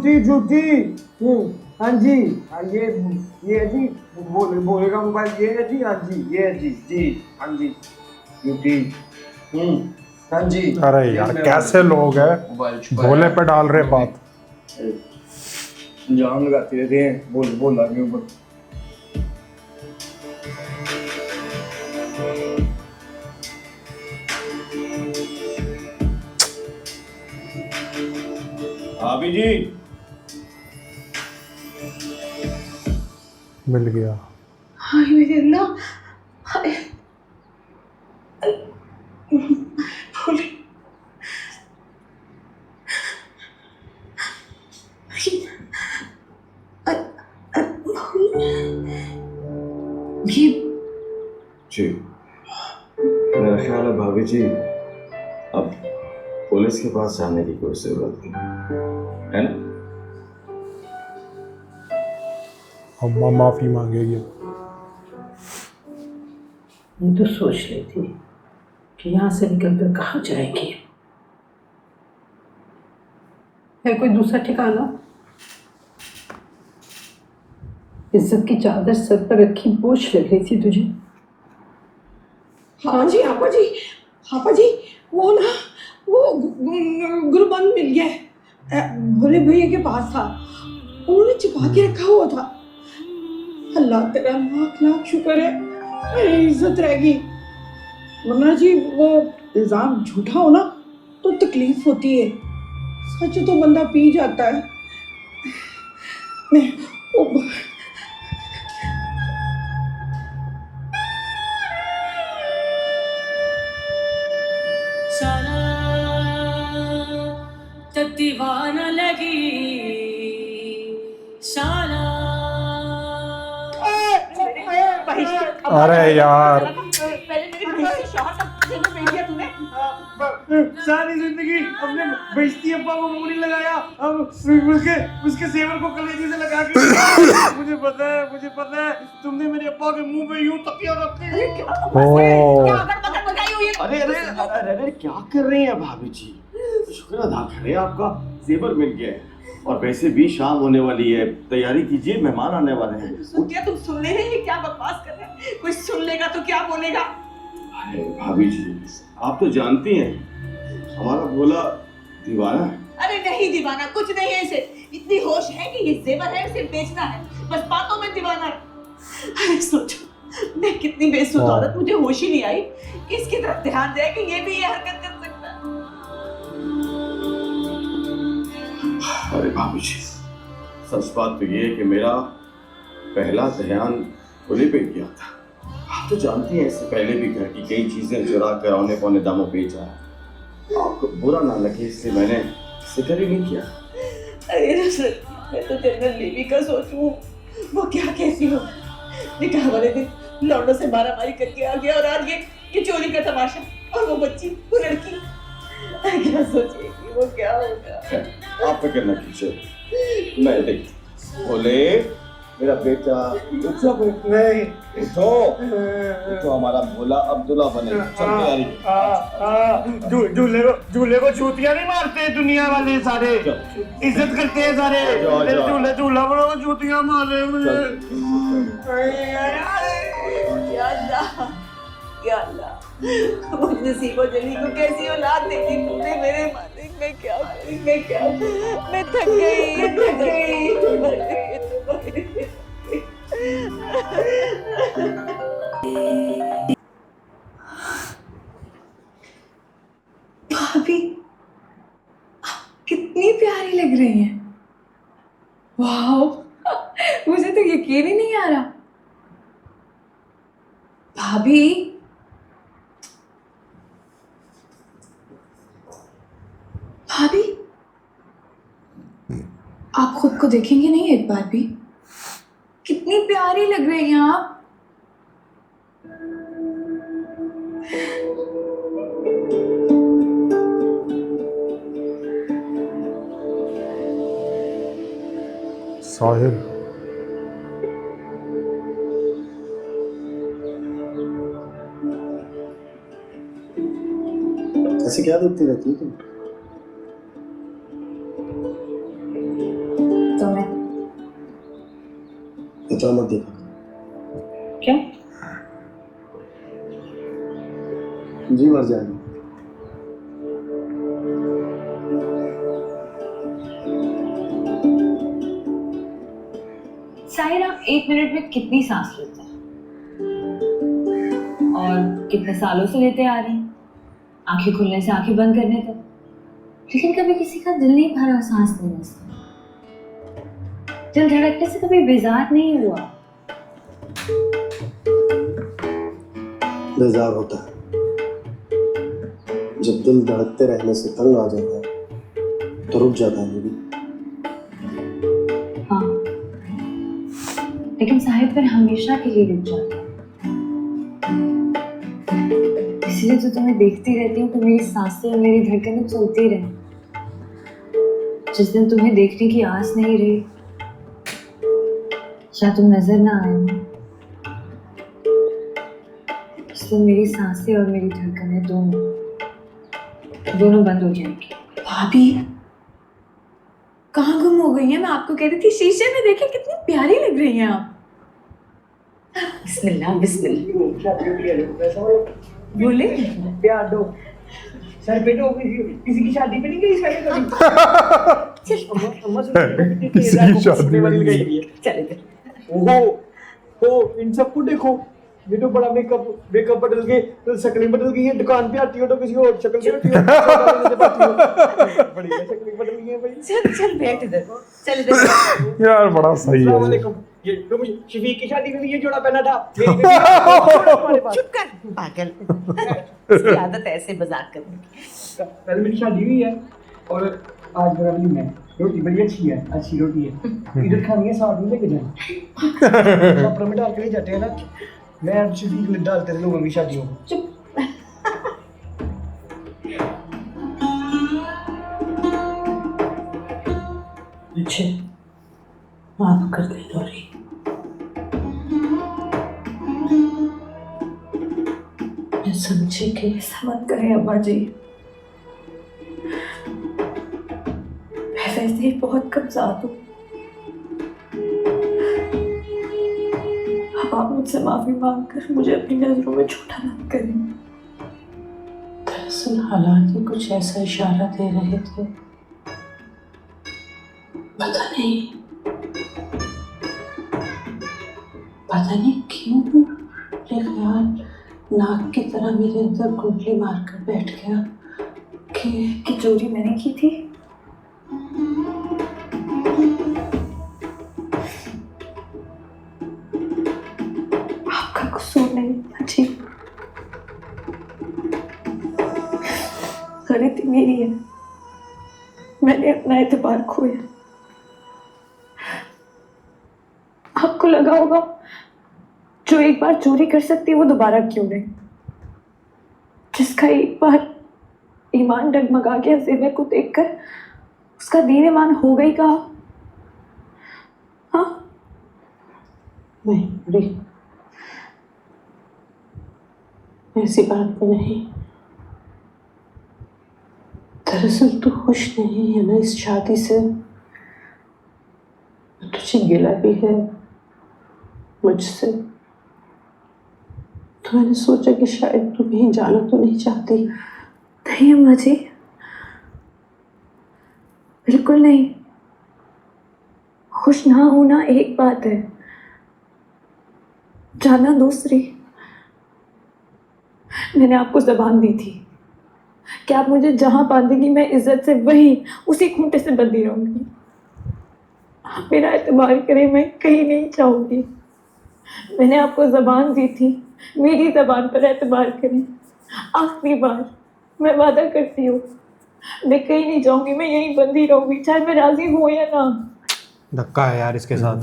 जूती जूती। हाँ जी, हाँ ये है जी, बोलेगा मोबाइल, ये है जी, हाँ जी, ये है जी जी, हाँ जी, जूती। हाँ जी। अरे यार कैसे लोग हैं, भोले पे डाल रहे बात। जाम लगाते रहते हैं, बोल आगे ऊपर। भाभी जी मिल गया। हाय मेरे अल्लाह, हाय भोले। ये जी, मेरा ख्याल है भाभी जी अब पुलिस के पास जाने की कोई जरूरत नहीं है ना। अम्मा माफी मांगेगी। ये तो सोच रही थी कि यहाँ से निकलकर कहाँ जाएगी। है कोई दूसरा ठिकाना? इज्जत की चादर सर पर रखी बोझ लग रही थी तुझे। हाँ जी, आपा जी, आपा जी, वो ना, वो गुरबंद मिल गया है, भोले भैया के पास था, उन्होंने छिपा के रखा हुआ था। अल्लाह तेरा लाख लाख शुक्र है, मेरी इज्जत रहेगी, वरना जी वो इल्जाम झूठा हो ना तो तकलीफ होती है, सच तो बंदा पी जाता है। ओ, सारा दीवाना लगी सारा। अरे यार सारी जिंदगी अपने बेइज्जती अब्बा को मुंह नहीं लगाया, अब उसके सेवर को कलेजी से लगा के मुझे पता है तुमने मेरे अब्बा के मुंह पे यूं तकिया रखी। अरे अरे अरे अरे क्या कर रही हैं भाभी जी, शुक्र अदा करें आपका जेवर मिल गया है, और वैसे भी शाम होने वाली है, तैयारी कीजिए, मेहमान आने वाले हैं। क्या तुम सुन ले रहे हैं, क्या बकवास कर रहे हैं? कोई सुन लेगा तो क्या बोलेगा? अरे भाभी जी आप तो जानती हैं हमारा भोला दीवाना है। अरे नहीं दीवाना कुछ नहीं है इसे, इतनी होश है कि ये जेवर है इसे बेचना है, बस बातों में दीवाना है। अरे सोचो मैं कितनी बेसुध औरत, मुझे होश ही नहीं आई कि इसकी तरफ ध्यान दे कि ये भी ये हरकत कर सकता है। अरे भाभी जी सच बात तो ये है कि मेरा पहला ध्यान भोले पे किया था। आप तो जानती हैं इससे पहले भी घर की कई चीजें चुरा कर औने पौने दामों बेचा है, आपको बुरा ना लगे इसलिए मैंने जिक्र ही नहीं किया। अरे रसल, मैं तो जनरल बीवी का सोचूं, वो क्या कैसी हो, निकाह वाले दिन लौंडों से मारामारी करके आ गया और आज ये चोरी का तमाशा, और वो बच्ची, वो लड़की, क्या सोचेगी, वो क्या होगा। आप फिक्र न कीजिए, मैं देख बोले मेरा बेटा उठो नहीं उठो हमारा भोला अब्दुल्ला बने। चल तैयारी। झूले को छूतियां नहीं मारते दुनिया वाले, सारे इज्जत करते हैं सारे, झूला बनो छूतियां मारे मुझे। या अल्लाह, या अल्लाह, मुझ नसीबो जली को कैसी औलाद दे दी तूने मेरे मालिक। मैं क्या करूं, मैं थक गई। भाभी आप कितनी प्यारी लग रही हैं। वाह, मुझे तो यकीन ही नहीं आ रहा। भाभी भाभी आप खुद को देखेंगे नहीं एक बार भी? कितनी प्यारी लग रही हैं आप। साहिल ऐसे क्या देखती रहती है तुम? सोचा मत देखा। क्या? जी मर जाएगा। साहिर, आप 1 मिनट में कितनी सांस लेते हैं और कितने सालों से लेते आ रहे हैं, आंखें खुलने से आंखें बंद करने तक। लेकिन कभी किसी का दिल नहीं भरा सांस लेने से, दिल धड़कने से कभी बेजार नहीं हुआ। बेजार होता है जब दिल धड़कते रहने से तंग आ जाता है तो रुक जाता है भी। हाँ, लेकिन साहिब फिर हमेशा के लिए रुक जाता है। इसलिए तो तुम्हें देखती रहती हूँ कि मेरी सांसें और मेरी धड़कनें चलती रहे। जिस दिन तुम्हें देखने की आस नहीं रही या तुम नजर ना आए हो, उस दिन मेरी सांसें और मेरी धड़कनें दोनों बंद हो जाएंगी। भाभी कहाँ गुम हो गई हैं? मैं आपको कह रही थी शीशे में देखें कितनी प्यारी लग रही हैं आप। बिस्मिल्लाह बिस्मिल्लाह। बोले प्यार दो सर पे तो किसी की शादी पे नहीं गई इसका कभी। किसी की शादी में नहीं गई। चले ओहो इन सबको देखो, ये तो बड़ा मेकअप बदल के तो शक्लें बदल गई है। दुकान पे आती हो तो किसी और शक्ल से होती हो, बढ़िया शक्लें बदल गई है भाई। चल बैठ इधर, चल इधर। यार बड़ा सही है। अस्सलामुअलैकुम। ये तो मुझे शफीक की शादी में भी ये जोड़ा पहना था। चुप कर पागल। इसकी आदत है ऐसे मजाक करने की। कल मेरी शादी हुई है और आज मेरा दिन है। रोटी बड़ी अच्छी है, अच्छी रोटी है। इधर खानी है, साथ में लेके जाना। कपड़ों में डाल के ले जाते हैं ना। मैं शफीक में डालते थे लोगों की शादियों में। चुप। अच्छा माफ कर दे नूरी। मैं समझी कि ऐसा मत करें अम्मा जी। मैं वैसे ही बहुत कमज़ोर हूँ। अब आप मुझसे माफी मांगकर मुझे अपनी नजरों में छोटा मत करें। दरअसल हालात ही कुछ ऐसा इशारा दे रहे थे, पता नहीं क्यों ये ख्याल नाक की तरह मेरे अंदर कुंडली मारकर बैठ गया कि चोरी मैंने की थी। आपका कसूर नहीं अच्छी, गलती मेरी है। मैंने अपना एतबार खोया। आपको लगा होगा जो एक बार चोरी कर सकती है वो दोबारा क्यों नहीं। जिसका एक बार ईमान डगमगा गया ज़ेवर को देखकर, उसका दीन ईमान हो गई कहा। हाँ नहीं बड़ी ऐसी बात नहीं। दरअसल तू खुश नहीं है ना इस शादी से। तुझे गिला भी है मुझसे, तो मैंने सोचा कि शायद तू कहीं जाना तो नहीं चाहती। नहीं अम्मा जी, बिल्कुल नहीं। खुश ना होना एक बात है, जाना दूसरी। मैंने आपको ज़बान दी थी कि आप मुझे जहाँ बांधेंगी मैं इज्जत से वहीं उसी खूंटे से बंधी रहूंगी। आप मेरा एतबार करें, मैं कहीं नहीं चाहूँगी। मैंने आपको ज़बान दी थी, मेरी ज़बान पर एतबार करें। आखिरी बार मैं वादा करती हूँ, मैं कहीं नहीं जाऊँगी, मैं यहीं बंधी रहूँगी, चाहे मैं राज़ी हूँ या ना। धक्का है यार इसके साथ।